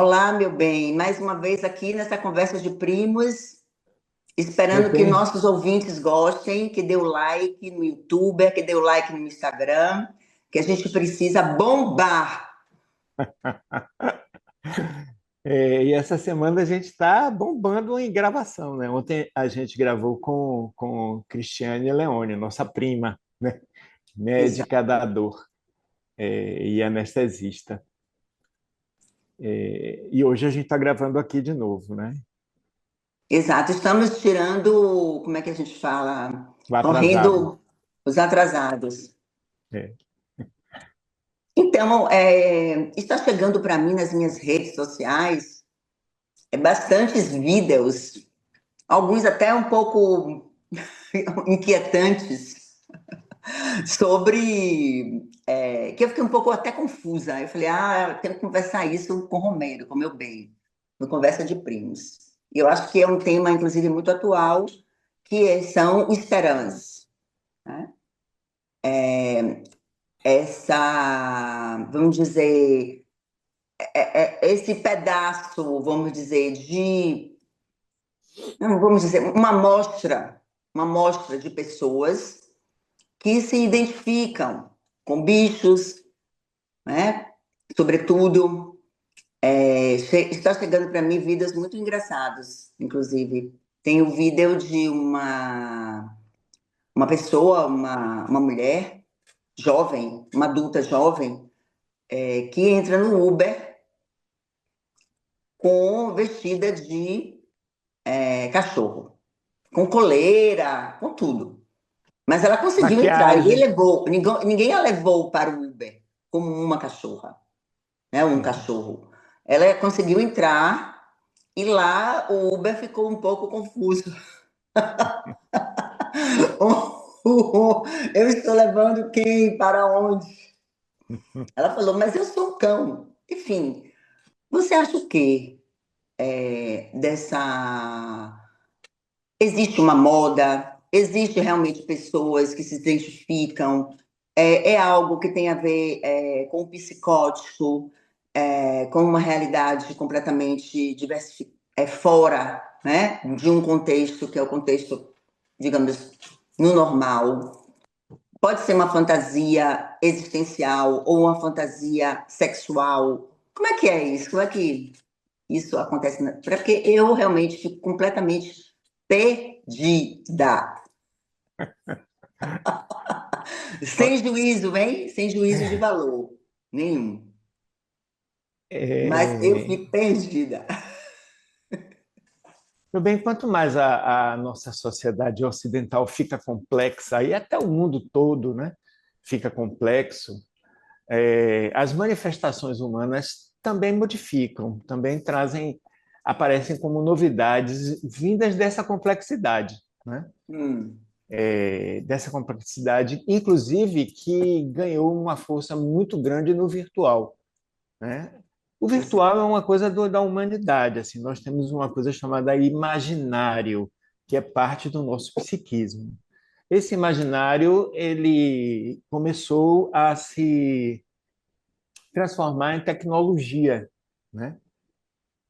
Olá, meu bem. Mais uma vez aqui nessa conversa de primos, Meu esperando que bem, nossos ouvintes gostem, que dê o like no YouTube, que dê o like no Instagram, que a gente precisa bombar. e essa semana a gente está bombando em gravação, né? Ontem a gente gravou com Cristiane Leone, nossa prima, né? Médica da Exato. dor, e anestesista. E hoje a gente está gravando aqui de novo, né? Exato. Estamos tirando, como é que a gente fala? O atrasado. Correndo os atrasados. É. Então, está chegando para mim nas minhas redes sociais bastantes vídeos, alguns até um pouco inquietantes, sobre que eu fiquei um pouco até confusa. Eu falei, eu tenho que conversar isso com o Romero, com o meu bem, no Conversa de Primos. E eu acho que é um tema, inclusive, muito atual, são esperanças. Né? Vamos dizer, esse pedaço, vamos dizer, não, vamos dizer, uma amostra de pessoas que se identificam com bichos, né? Sobretudo, está chegando para mim vídeos muito engraçados, inclusive. Tem o vídeo de uma pessoa, uma mulher jovem, uma adulta jovem, que entra no Uber com vestida de cachorro, com coleira, com tudo. Mas ela conseguiu entrar, Maquiagem. ninguém a levou para o Uber como uma cachorra, né? Um Uhum. cachorro. Ela conseguiu entrar e lá o Uber ficou um pouco confuso. Eu estou levando quem? Para onde? Ela falou, mas eu sou um cão. Enfim, você acha o quê dessa. Existe uma moda? Existe realmente pessoas que se identificam? É algo que tem a ver com o psicótico, com uma realidade completamente diversificada, fora, né, de um contexto que é o contexto, digamos, no normal. Pode ser uma fantasia existencial ou uma fantasia sexual. Como é que é isso? Como é que isso acontece? Porque eu realmente fico completamente perdida. Sem juízo, hein? Sem juízo de valor nenhum. Mas eu É, fico perdida. Meu bem, quanto mais a nossa sociedade ocidental fica complexa, e até o mundo todo, né, fica complexo, as manifestações humanas também modificam, também aparecem como novidades vindas dessa complexidade, né? Hum, Dessa complexidade, inclusive que ganhou uma força muito grande no virtual, né? O virtual é uma coisa da humanidade, assim, nós temos uma coisa chamada imaginário, que é parte do nosso psiquismo. Esse imaginário, ele começou a se transformar em tecnologia, né?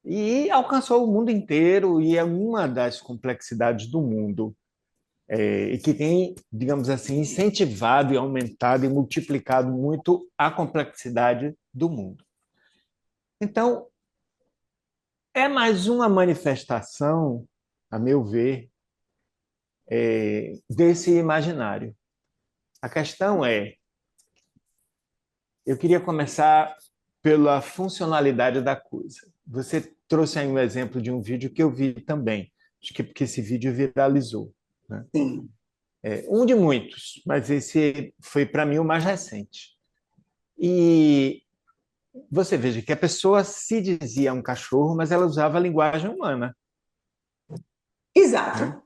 E alcançou o mundo inteiro e é uma das complexidades do mundo, e que tem, digamos assim, incentivado e aumentado e multiplicado muito a complexidade do mundo. Então, é mais uma manifestação, a meu ver, desse imaginário. A questão é, eu queria começar pela funcionalidade da coisa. Você trouxe aí um exemplo de um vídeo que eu vi também, acho que porque esse vídeo viralizou, né? sim. Um de muitos, mas esse foi para mim o mais recente. E você veja que a pessoa se dizia um cachorro, mas ela usava a linguagem humana, né? Exato,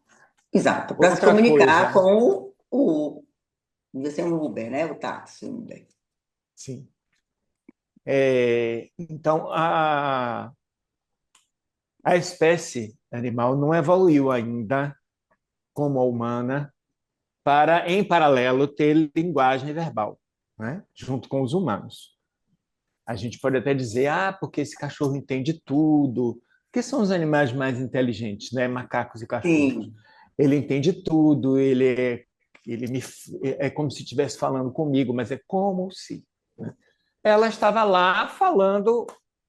exato. Para se Outra comunicar coisa, com devia ser um Uber, né? O táxi, um Uber. sim. Então, a espécie animal não evoluiu ainda como a humana para, em paralelo, ter linguagem verbal, né? Junto com os humanos. A gente pode até dizer, porque esse cachorro entende tudo, porque são os animais mais inteligentes, né? Macacos e cachorros. Sim, Ele entende tudo, ele me, é como se estivesse falando comigo, mas é como se, né? Ela estava lá falando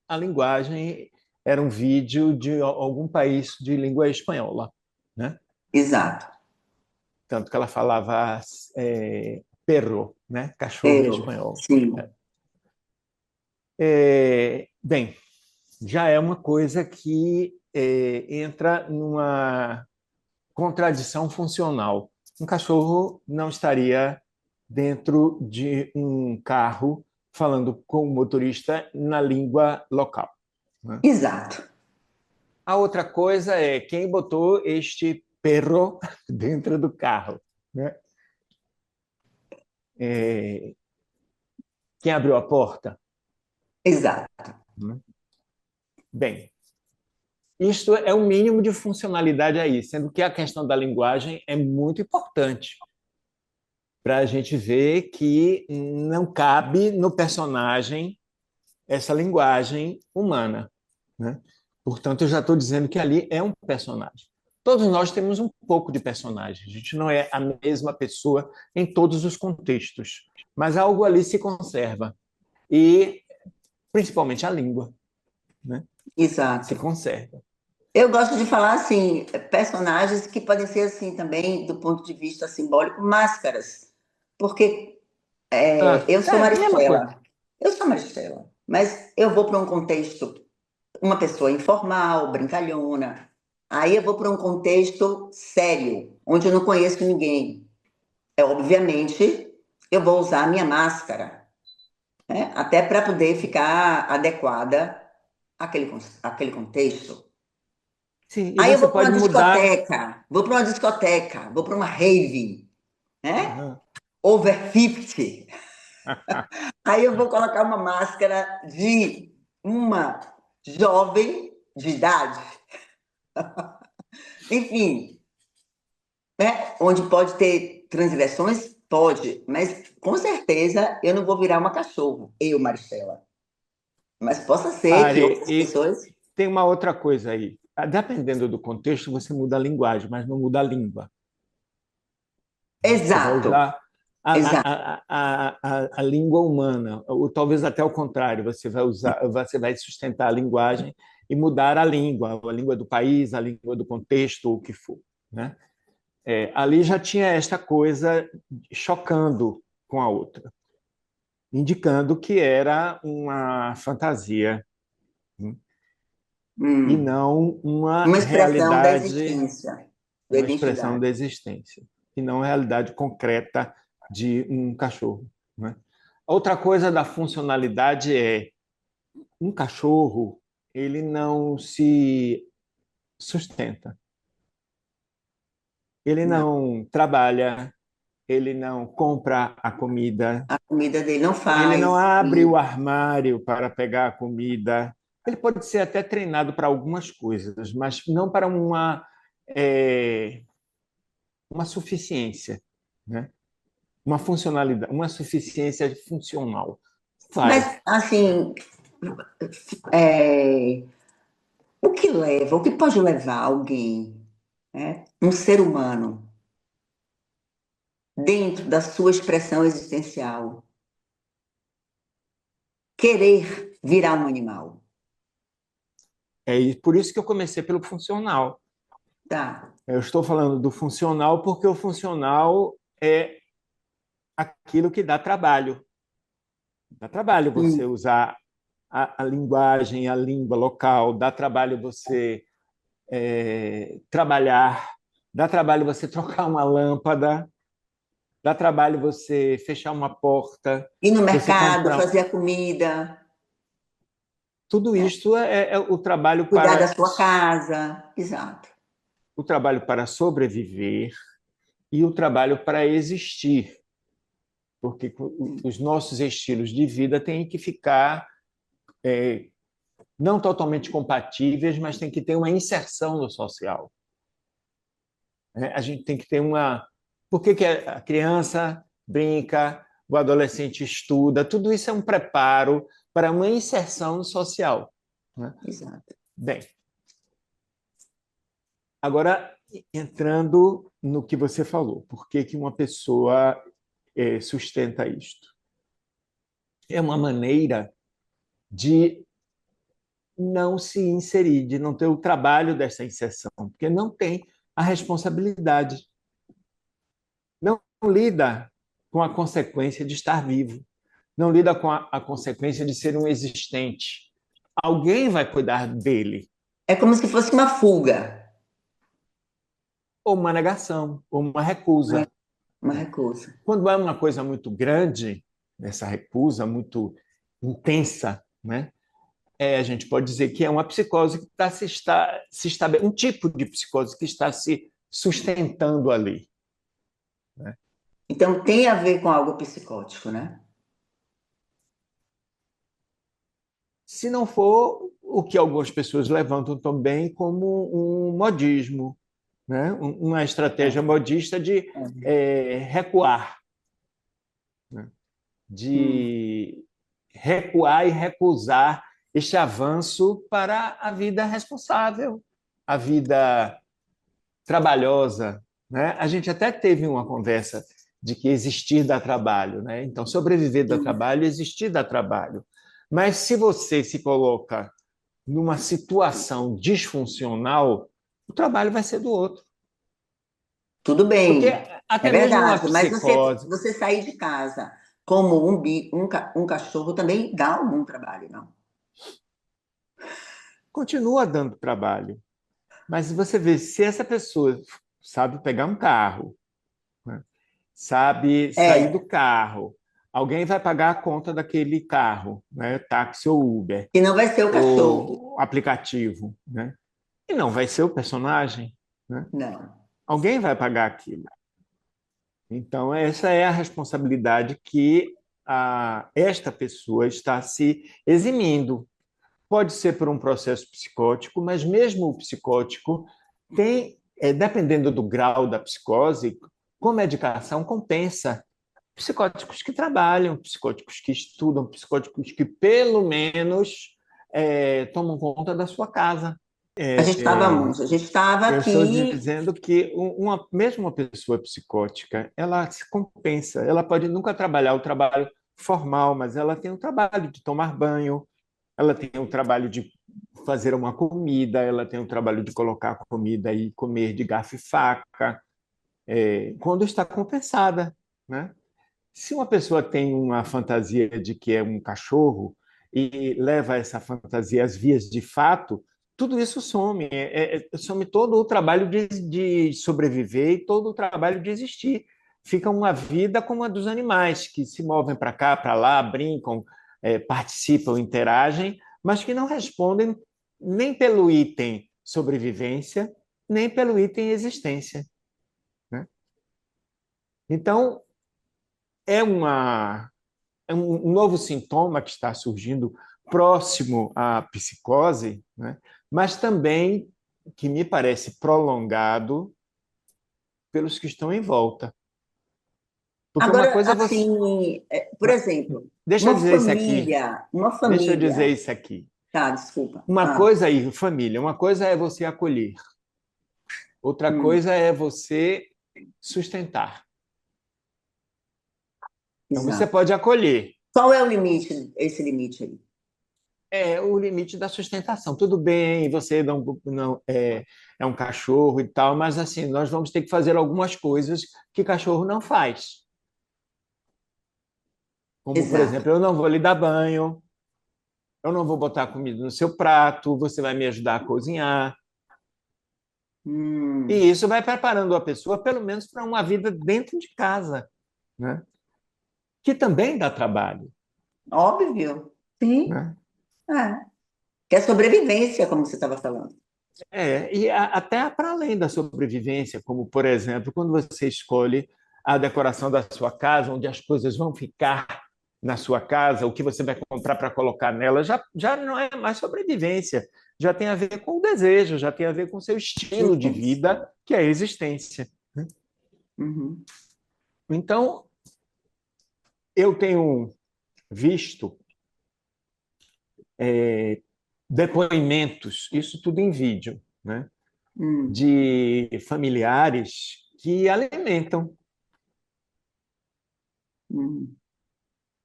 a linguagem, era um vídeo de algum país de língua espanhola, né? exato. Tanto que ela falava perro, né? Cachorro em Eu, espanhol. sim, Bem, já é uma coisa que entra numa contradição funcional. Um cachorro não estaria dentro de um carro falando com o motorista na língua local, né? exato. A outra coisa é quem botou este perro dentro do carro, né? É, quem abriu a porta, Exato. né? Bem, isto é o mínimo de funcionalidade aí, sendo que a questão da linguagem é muito importante para a gente ver que não cabe no personagem essa linguagem humana, né? Portanto, eu já estou dizendo que ali é um personagem. Todos nós temos um pouco de personagem. A gente não é a mesma pessoa em todos os contextos, mas algo ali se conserva. E, principalmente, a língua, né? Se Exato. conserva. Eu gosto de falar assim, personagens que podem ser assim também, do ponto de vista simbólico, máscaras. Porque eu sou Mesma coisa. Maristela. Eu sou Maristela. Mas eu vou para um contexto, uma pessoa informal, brincalhona. Aí eu vou para um contexto sério, onde eu não conheço ninguém. Obviamente, eu vou usar a minha máscara, né? Até para poder ficar adequada àquele contexto. Sim, e Aí eu você vou para pode uma mudar. discoteca, vou para uma rave, né? Aham. Over 50. Aí eu vou colocar uma máscara de uma jovem de idade, enfim, né? Onde pode ter transgressões, pode, mas com certeza eu não vou virar uma cachorro, eu, Maristela. Mas possa ser que Ari, outras e pessoas. tem uma outra coisa aí. Dependendo do contexto, você muda a linguagem, mas não muda a língua. Você vai Exato, usar exato. a língua humana, ou talvez até o contrário, você vai sustentar a linguagem e mudar a língua do país, a língua do contexto, o que for, né? Ali já tinha esta coisa chocando com a outra, indicando que era uma fantasia, né? E Hum. não uma Uma expressão da realidade, existência, da uma expressão identidade. da existência, e não a realidade concreta de um cachorro, né? Outra coisa da funcionalidade é um cachorro, ele não se sustenta, ele Não. não trabalha, ele não compra a comida, A comida dele não ele não faz. abre o armário para pegar a comida. Ele pode ser até treinado para algumas coisas, mas não para é, uma suficiência, né? Uma funcionalidade, uma suficiência funcional. Mas, Faz. assim, é, o que pode levar alguém, né, um ser humano, dentro da sua expressão existencial, querer virar um animal? E por isso que eu comecei pelo funcional. Tá. Eu estou falando do funcional porque o funcional é aquilo que dá trabalho. Dá trabalho você Hum. usar a linguagem, a língua local, dá trabalho você trabalhar, dá trabalho você trocar uma lâmpada, dá trabalho você fechar uma porta, Ir no você mercado, comprar. fazer a comida, Tudo né, isto é cuidar da sua casa. Exato. o trabalho para sobreviver e o trabalho para existir, porque os nossos estilos de vida têm que ficar não totalmente compatíveis, mas tem que ter uma inserção no social, né? A gente tem que ter uma. Por que a criança brinca, o adolescente estuda? Tudo isso é um preparo para uma inserção social, né? Exato. Bem, agora entrando no que você falou, por que que uma pessoa sustenta isto? É uma maneira de não se inserir, de não ter o trabalho dessa inserção, porque não tem a responsabilidade, não lida com a consequência de estar vivo, não lida com a consequência de ser um existente. Alguém vai cuidar dele, É como se fosse uma fuga, ou uma negação, ou uma né? recusa. Uma recusa. Quando é uma coisa muito grande, essa recusa muito intensa, né? A gente pode dizer que é uma psicose que se um tipo de psicose que está se sustentando ali, né? Então tem a ver com algo psicótico, né? Se não for o que algumas pessoas levantam também como um modismo, né? Uma estratégia É, modista de é. recuar, né? Hum. De recuar e recusar este avanço para a vida responsável, a vida trabalhosa, né? A gente até teve uma conversa de que existir dá trabalho, né? Então, sobreviver dá Sim. trabalho, existir dá trabalho. Mas se você se coloca numa situação disfuncional, o trabalho vai ser do outro. Tudo Porque bem, é até mesmo uma verdade, mas psicose você sair de casa como um cachorro também dá algum trabalho, não? continua dando trabalho. Mas você vê, se essa pessoa sabe pegar um carro, né? Sabe sair do É, carro, alguém vai pagar a conta daquele carro, né? Táxi ou Uber, e não vai ser o cachorro. ou aplicativo, né? E não vai ser o personagem, né? Não. Alguém vai pagar aquilo. Então, essa é a responsabilidade que esta pessoa está se eximindo. Pode ser por um processo psicótico, mas mesmo o psicótico tem, dependendo do grau da psicose, com medicação compensa. Psicóticos que trabalham, psicóticos que estudam, psicóticos que pelo menos tomam conta da sua casa. A gente estava onde? A gente estava Eu estou aqui. dizendo que mesmo uma pessoa psicótica, ela se compensa. Ela pode nunca trabalhar o trabalho formal, mas ela tem o trabalho de tomar banho, ela tem o trabalho de fazer uma comida, ela tem o trabalho de colocar a comida e comer de garfo e faca, quando está compensada, né? Se uma pessoa tem uma fantasia de que é um cachorro e leva essa fantasia às vias de fato, tudo isso some. Some todo o trabalho de sobreviver e todo o trabalho de existir. Fica uma vida como a dos animais, que se movem para cá, para lá, brincam, participam, interagem, mas que não respondem nem pelo item sobrevivência, nem pelo item existência, né? Então, é uma um novo sintoma que está surgindo próximo à psicose, né? Mas também que me parece prolongado pelos que estão em volta. Porque uma Agora, coisa é você. assim, por exemplo, Deixa eu dizer isso aqui. uma Deixa eu dizer família. isso aqui. Tá, desculpa. Uma Ah, coisa aí, família, uma coisa é você acolher, outra hum, coisa é você sustentar. Então você exato. pode acolher, Qual é o limite, esse limite aí? o limite da sustentação. Tudo bem, você não é um cachorro e tal, mas assim, nós vamos ter que fazer algumas coisas que cachorro não faz. Como, por Exato. exemplo, eu não vou lhe dar banho, eu não vou botar comida no seu prato, você vai me ajudar a cozinhar. E Hum, isso vai preparando a pessoa, pelo menos, para uma vida dentro de casa, né? Que também dá trabalho, óbvio. Sim. né? É. Que é sobrevivência, como você estava falando. Até para além da sobrevivência, como, por exemplo, quando você escolhe a decoração da sua casa, onde as coisas vão ficar na sua casa, o que você vai comprar para colocar nela, já não é mais sobrevivência, já tem a ver com o desejo, já tem a ver com o seu estilo de Existência. vida, que é a existência. Uhum. Então, eu tenho visto depoimentos, isso tudo em vídeo, né? Hum, De familiares que alimentam, hum,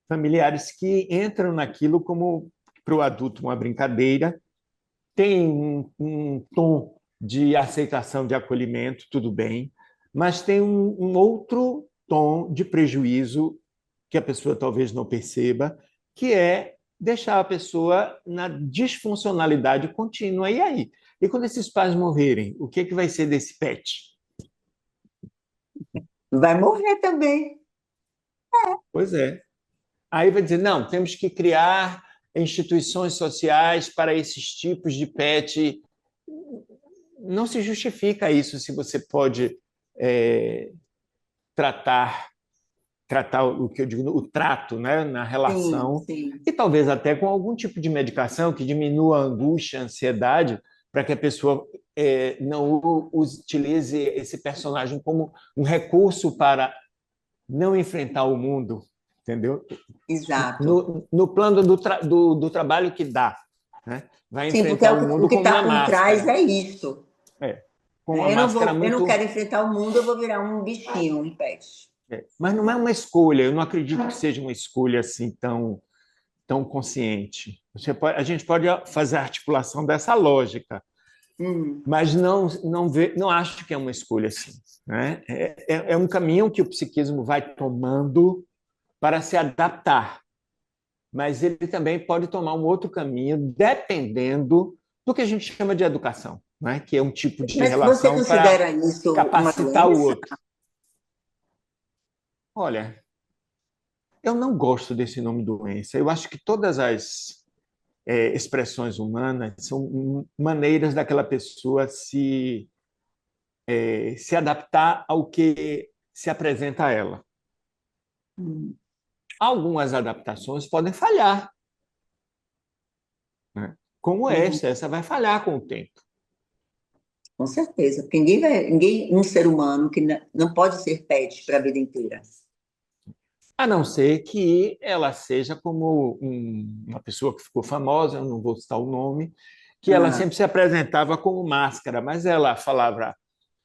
familiares que entram naquilo como para o adulto uma brincadeira, tem um tom de aceitação, de acolhimento, tudo bem, mas tem um outro tom de prejuízo que a pessoa talvez não perceba, que é deixar a pessoa na disfuncionalidade contínua. E aí? E quando esses pais morrerem, o que é que vai ser desse pet? vai morrer também. Pois é. Aí vai dizer, não, temos que criar instituições sociais para esses tipos de pet. Não se justifica isso se você pode é, tratar o que eu digo, o trato, né, na Sim, relação, sim. e talvez até com algum tipo de medicação que diminua a angústia, a ansiedade, para que a pessoa não utilize esse personagem como um recurso para não enfrentar o mundo, entendeu? Exato. No plano do trabalho que dá, né? Vai Sim, porque enfrentar o o mundo que com está uma por trás máscara, é isso. com uma Né? máscara Eu não quero muito. enfrentar o mundo, eu vou virar um bichinho, um pet. Mas não é uma escolha, eu não acredito que seja uma escolha assim tão consciente. A gente pode fazer a articulação dessa lógica, Hum, mas não acho que é uma escolha assim. Né? É um caminho que o psiquismo vai tomando para se adaptar, mas ele também pode tomar um outro caminho dependendo do que a gente chama de educação, né? Que é um tipo de mas você relação para considera isso uma capacitar o doença? outro. Olha, eu não gosto desse nome doença. Eu acho que todas as expressões humanas são maneiras daquela pessoa se adaptar ao que se apresenta a ela. Hum, Algumas adaptações podem falhar, né? Como uhum, essa vai falhar com o tempo. com certeza. Porque um ser humano que não pode ser pet para a vida inteira. A não ser que ela seja como uma pessoa que ficou famosa, eu não vou citar o nome, que ela Ah, sempre se apresentava como máscara, mas ela falava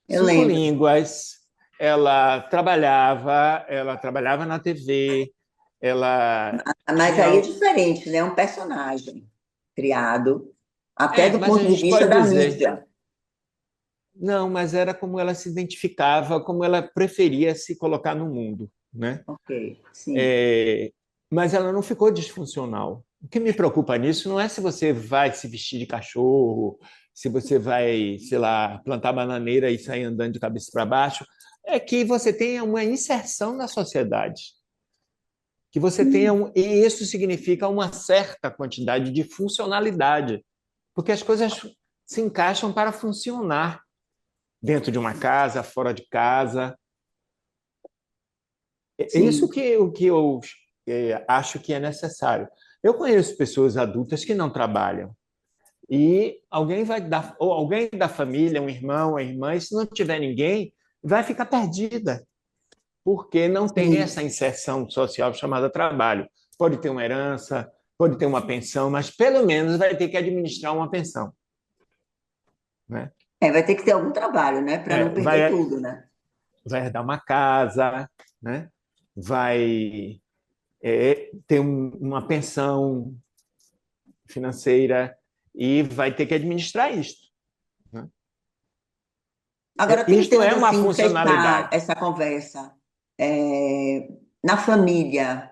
eu 5 lembro. línguas, ela trabalhava na TV, ela Mas tinha. aí é diferente, né? É um personagem criado, até do Mas ponto a de gente vista pode da dizer, mídia. não, mas era como ela se identificava, como ela preferia se colocar no mundo, né? Ok, sim. É, mas ela não ficou disfuncional. O que me preocupa nisso não é se você vai se vestir de cachorro, se você vai, sei lá, plantar bananeira e sair andando de cabeça para baixo, é que você tenha uma inserção na sociedade, que você tenha e isso significa uma certa quantidade de funcionalidade, porque as coisas se encaixam para funcionar dentro de uma casa, fora de casa. É isso Sim. que eu acho que é necessário. Eu conheço pessoas adultas que não trabalham e alguém vai dar, ou alguém da família, um irmão, uma irmã, e se não tiver ninguém, vai ficar perdida, porque não tem Sim. essa inserção social chamada trabalho. Pode ter uma herança, pode ter uma pensão, mas pelo menos vai ter que administrar uma pensão, né? É, vai ter que ter algum trabalho, né? Para não perder Vai, tudo, né? vai herdar uma casa, né? Vai ter uma pensão financeira e vai ter que administrar isso. Né? Agora, Isto é tentando uma assim fechar funcionalidade. essa conversa, na família,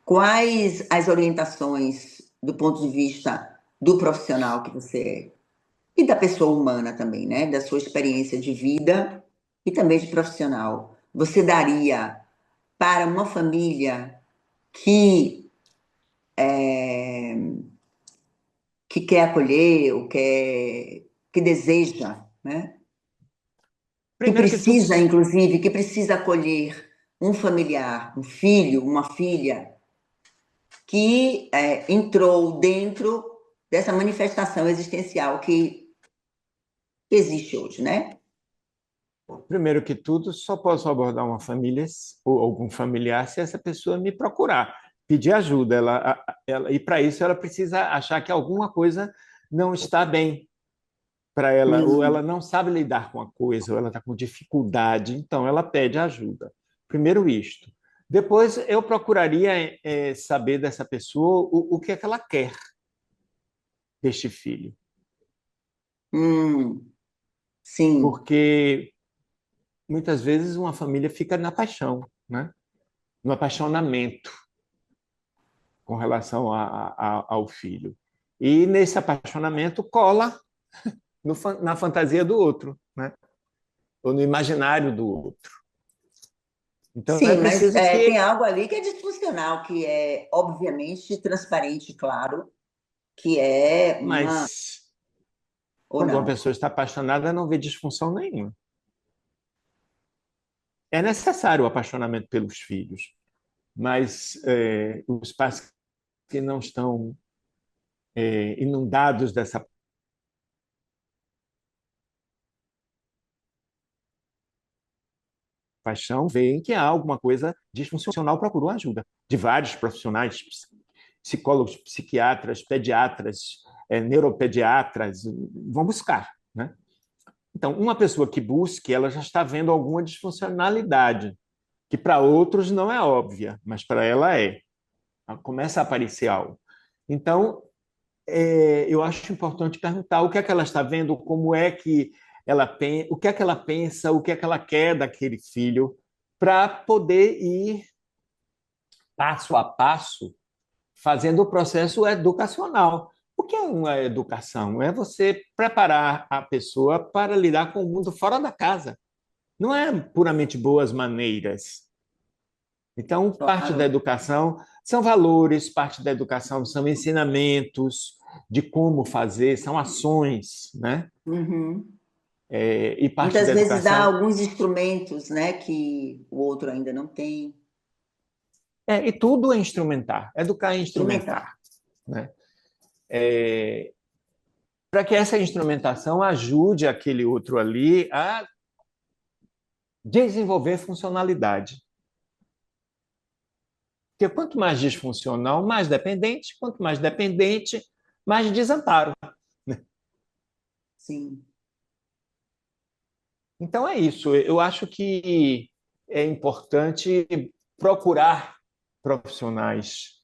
quais as orientações do ponto de vista do profissional que você é? E da pessoa humana também, né? Da sua experiência de vida e também de profissional. Você daria para uma família que, é, que quer acolher, ou que deseja, né? Que Primeiro que tudo, precisa, inclusive, que precisa acolher um familiar, um filho, uma filha, que entrou dentro dessa manifestação existencial que existe hoje, né? primeiro que tudo, só posso abordar uma família ou algum familiar se essa pessoa me procurar. pedir ajuda. E para isso ela precisa achar que alguma coisa não está bem para ela, ou ela Hum, não sabe lidar com a coisa, ou ela está com dificuldade, então ela pede ajuda. Primeiro isto. Depois eu procuraria saber dessa pessoa o que é que ela quer deste filho, hum, sim. porque muitas vezes uma família fica na paixão, né? No apaixonamento com relação ao filho. E nesse apaixonamento cola na fantasia do outro, né? Ou no imaginário do outro. Então é Sim, mas preciso tem que, algo ali que é disfuncional, que é obviamente transparente, claro, que é uma mas ou quando uma não. pessoa está apaixonada, não vê disfunção nenhuma. É necessário o apaixonamento pelos filhos, mas os pais que não estão inundados dessa paixão veem que há alguma coisa disfuncional, procuram ajuda de vários profissionais, psicólogos, psiquiatras, pediatras, neuropediatras, vão buscar, né? Então, uma pessoa que busque, ela já está vendo alguma disfuncionalidade, que para outros não é óbvia, mas para ela é. Começa a aparecer algo. Então, eu acho importante perguntar o que é que ela está vendo, como é que o que é que ela pensa, o que é que ela quer daquele filho, para poder ir passo a passo fazendo o processo educacional. O que é uma educação? É você preparar a pessoa para lidar com o mundo fora da casa. Não é puramente boas maneiras. Então, parte da Claro. educação são valores, parte da educação são ensinamentos de como fazer, são ações, né? Uhum. E parte Muitas da vezes dá educação alguns instrumentos, né, que o outro ainda não tem. e tudo é instrumentar. Educar é Instrumentar. instrumentar, né? Para que essa instrumentação ajude aquele outro ali a desenvolver funcionalidade. Porque quanto mais disfuncional, mais dependente, quanto mais dependente, mais desamparo. Sim. Então é isso. Eu acho que é importante procurar profissionais.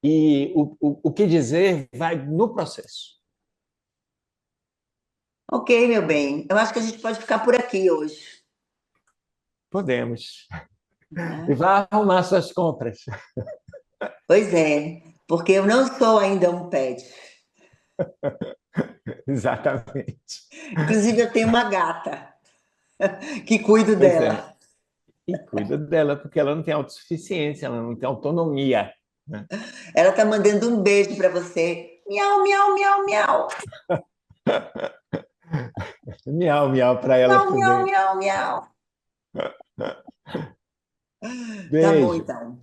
E o que dizer vai no processo. Ok, meu bem. Eu acho que a gente pode ficar por aqui hoje, Podemos. E né? vá arrumar suas compras. Pois é, porque eu não sou ainda um pet. Exatamente. Inclusive, eu tenho uma gata que cuido Pois é. dela. E cuida dela, porque ela não tem autossuficiência, ela não tem autonomia. Né? Ela tá mandando um beijo para você. Miau, miau, miau, miau. Miau, miau para ela Miau, miau, também. miau, miau. Tá bom, Beijo. então.